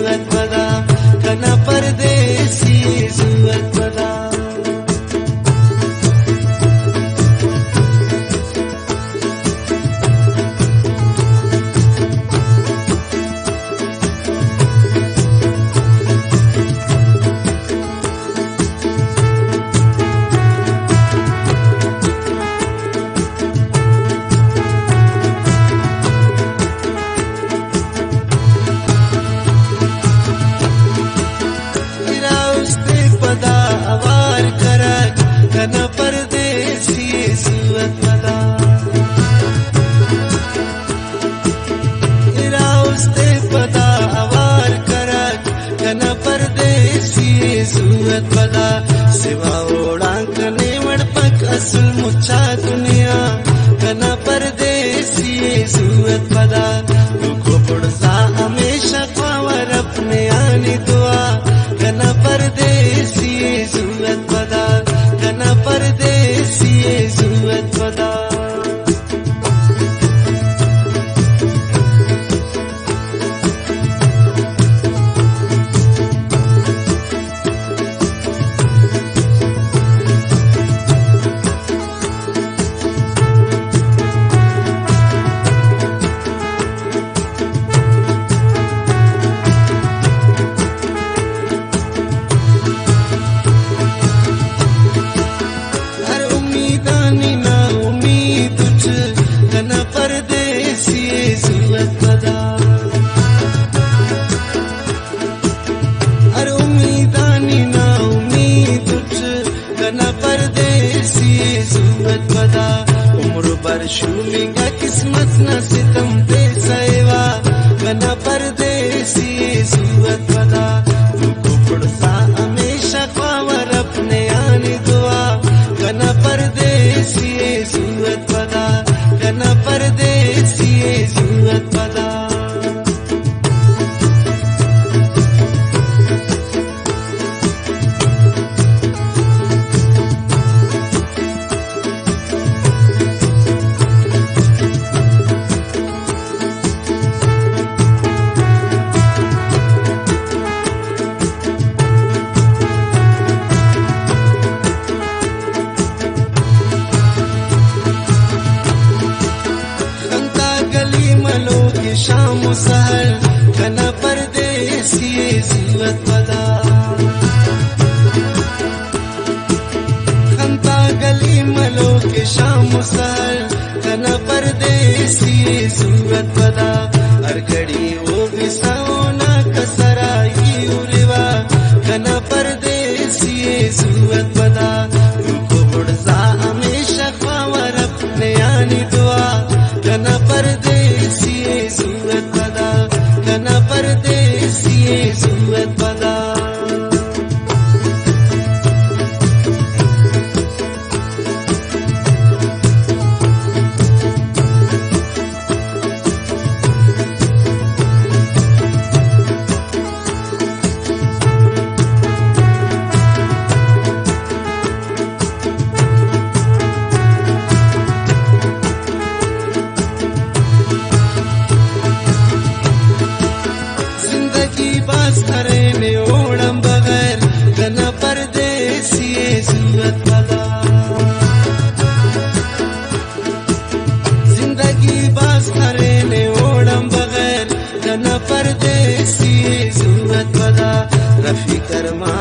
zuat pada kana pardesi zuat pada kana pardesi zuat pada ira uste pada awar karak kana pardesi zuat pada siva odankane wadpak asul mucha dunia kana pardesi zuat pada dukho pudsa hamesha khawar apne aani dua kana pardesi zuat pada kana pardesi zuat pada kana pardesi zuat pada har umidani na umid kana pardesi zuat pada umr bar shuminga kismat na sitam te seva kana pardesi zuat pada dukho pudsa hamesha khawar apne aani dua kana pardesi zuat pada kana pardesi zuat pada शाम सहर kana pardesi zuat pada khanta gali malo ke sham सहर kana pardesi zuat pada har ghadi wo bisauna kasarayi urwa kana pardesi zuat pada dukho budsa hamesha khawar apne aani dua kana pardesi zuat pada kana pardesi zuat pada करने ओणम बगैर kana pardesi zuat pada जिंदगी बस करने ओणम बगैर kana pardesi zuat pada Rafi Karma